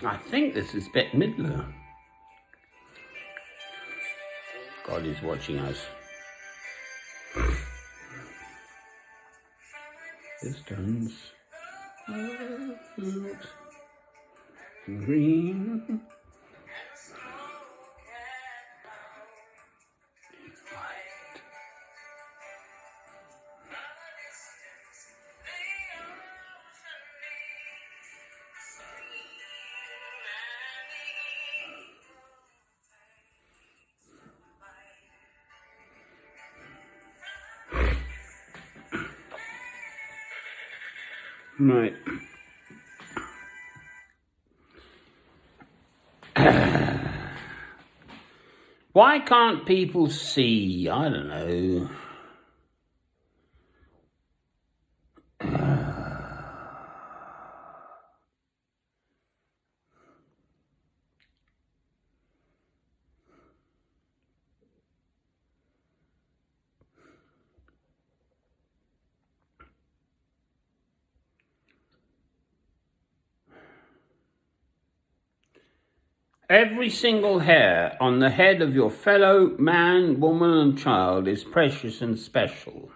I think this is Bette Midler. God is watching us. Distance. Green. Right. Why can't people see? I don't know. Every single hair on the head of your fellow man, woman, and child is precious and special.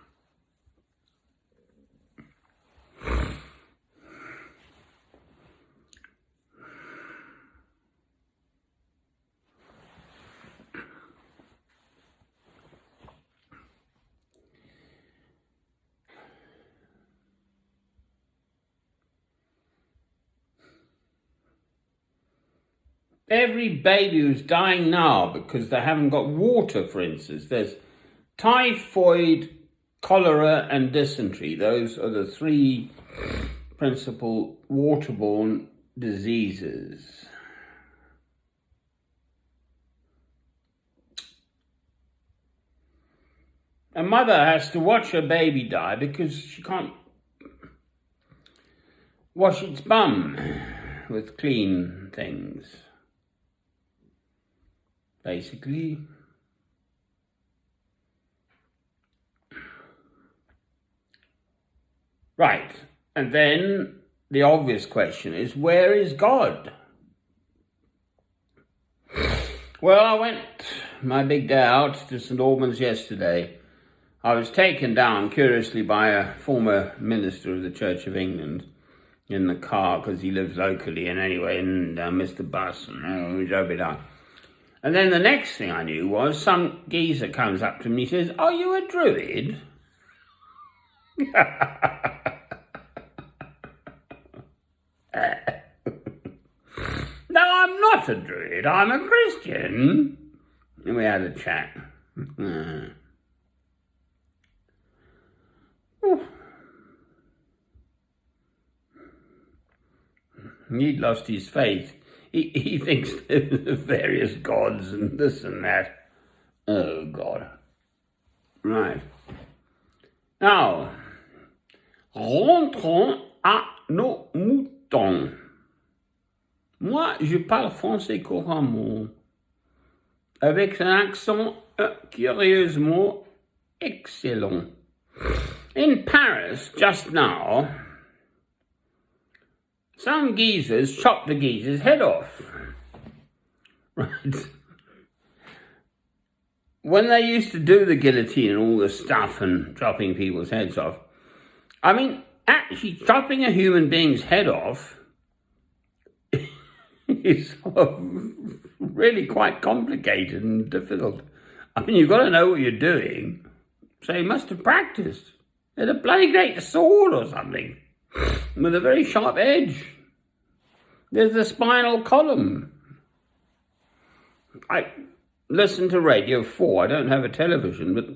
Every baby who's dying now because they haven't got water, for instance, there's typhoid, cholera, and dysentery. Those are the three principal waterborne diseases. A mother has to watch her baby die because she can't wash its bum with clean things. Basically. Right. And then the obvious question is, where is God? Well, I went my big day out to St. Albans yesterday. I was taken down, curiously, by a former minister of the Church of England in the car because he lives locally, and anyway, and Mr. Bus, and we drove it down. And then the next thing I knew was some geezer comes up to me and says, "Are you a druid?" No, I'm not a druid. I'm a Christian. And we had a chat. He'd lost his faith. He thinks there's various gods and this and that. Oh, God. Right. Now, rentrons à nos moutons. Moi, je parle français couramment, avec un accent curieusement excellent. In Paris, just now, some geezers chopped the geezer's head off. Right. When they used to do the guillotine and all this stuff and chopping people's heads off, I mean, actually chopping a human being's head off is really quite complicated and difficult. I mean, you've got to know what you're doing. So you must have practiced. They had a bloody great sword or something with a very sharp edge. There's the spinal column. I listen to Radio 4. I don't have a television, but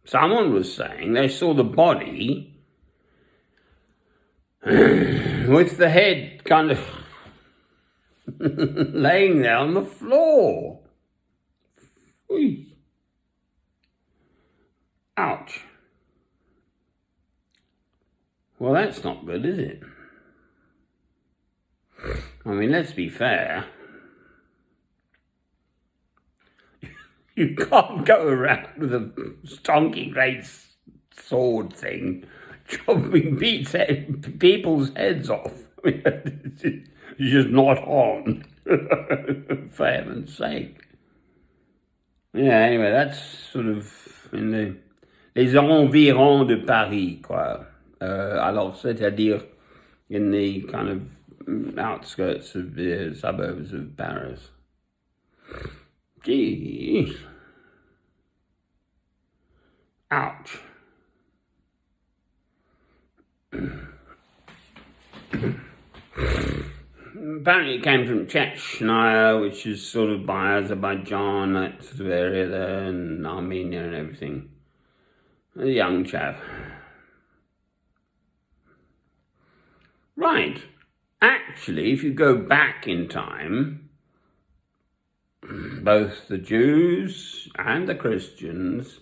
someone was saying they saw the body with the head kind of laying there on the floor. Oy. Ouch. Well, that's not good, is it? I mean, let's be fair. You can't go around with a stonky great sword thing chopping people's heads off. It's just not on, for heaven's sake. Yeah, anyway, that's sort of in les environs de Paris, quoi. Alors, c'est-à-dire in the kind of outskirts of the suburbs of Paris. Gee. Ouch. Apparently it came from Chechnya, which is sort of by Azerbaijan, that sort of area there, and Armenia and everything. A young chap. Right. Actually, if you go back in time, both the Jews and the Christians,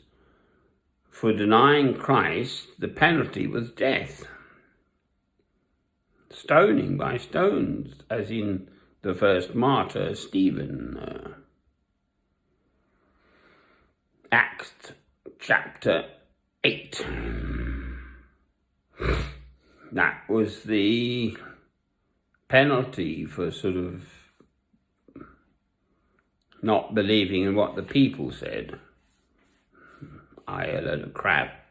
for denying Christ, the penalty was death. Stoning by stones, as in the first martyr, Stephen. Acts chapter 8. That was the penalty for sort of not believing in what the people said. A load of crap.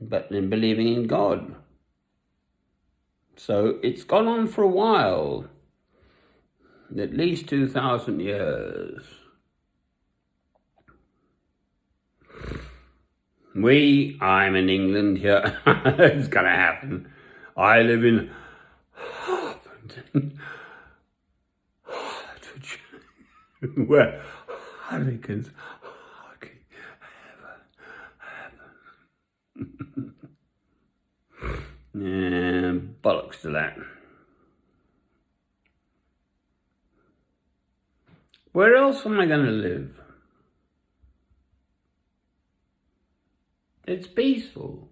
But in believing in God. So it's gone on for a while, at least 2,000 years. I'm in England here, it's gonna happen. I live in Harpenden, where hurricanes hardly ever happen. Yeah, bollocks to that. Where else am I going to live? It's peaceful.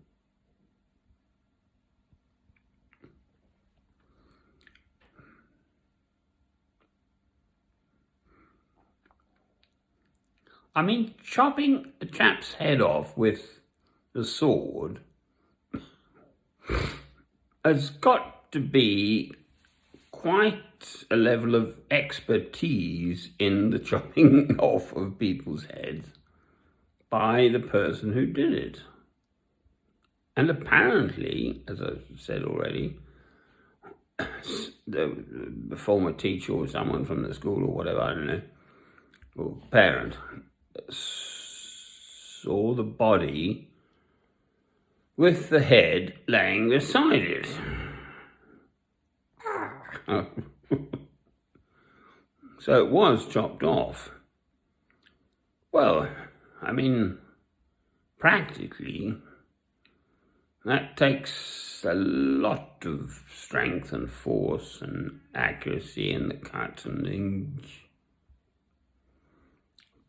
I mean, chopping a chap's head off with the sword has got to be quite a level of expertise in the chopping off of people's heads by the person who did it. And apparently, as I've said already, the former teacher or someone from the school or whatever, I don't know, or parent, saw the body with the head laying beside it. So it was chopped off. Well, I mean, practically, that takes a lot of strength and force and accuracy in the cut and the...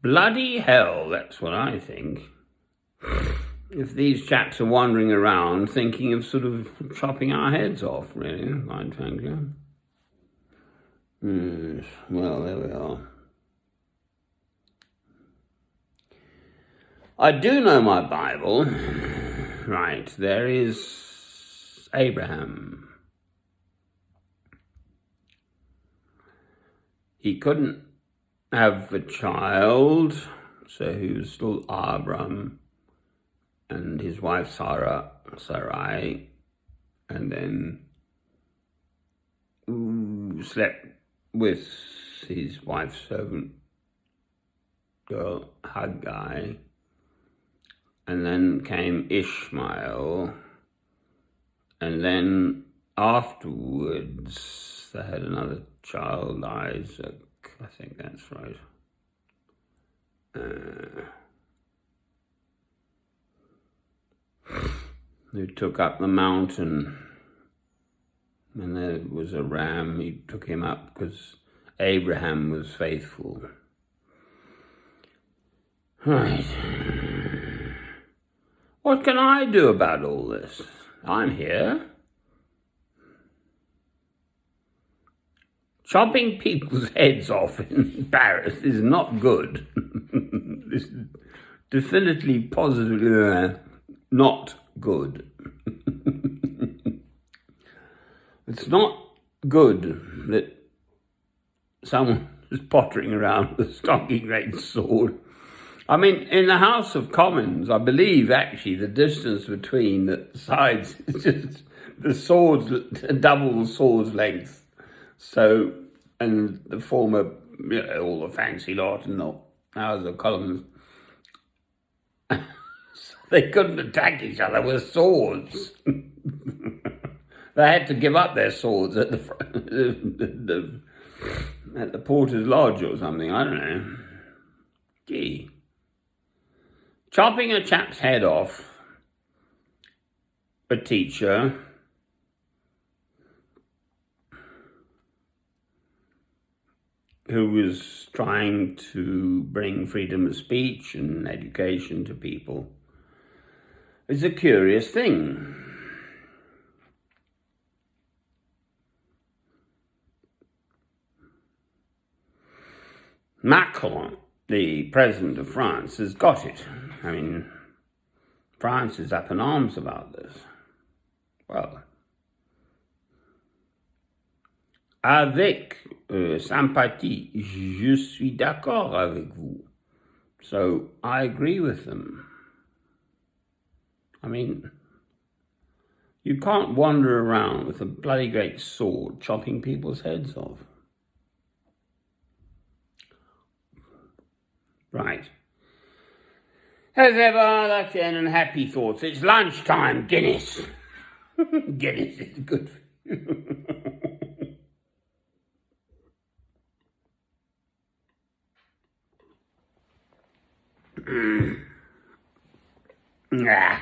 Bloody hell, that's what I think. If these chaps are wandering around thinking of sort of chopping our heads off, really, quite frankly. Well, there we are. I do know my Bible. Right, there is Abraham. He couldn't have a child, so he was still Abram, and his wife Sarai, and then slept with his wife's servant girl Haggai, and then came Ishmael, and then afterwards they had another child, Isaac, I think that's right. Who took up the mountain, and there was a ram. He took him up because Abraham was faithful. Right. What can I do about all this? I'm here. chopping people's heads off in Paris is not good. It's definitely, positively not good. It's not good that someone is pottering around with a stonking great sword. I mean, in the House of Commons, I believe actually the distance between the sides is just the swords, double the sword's length. So, and the former, all the fancy lot and the House of Commons, so they couldn't attack each other with swords. They had to give up their swords at at the Porter's Lodge or something. I don't know. Gee. Chopping a chap's head off, a teacher, who was trying to bring freedom of speech and education to people, is a curious thing. Macron, the president of France, has got it. I mean, France is up in arms about this. Well, avec sympathie, je suis d'accord avec vous. So I agree with them. I mean, you can't wander around with a bloody great sword chopping people's heads off. Right. As ever, that's the end and happy thoughts. It's lunchtime, Guinness. Guinness is good for you. Ah.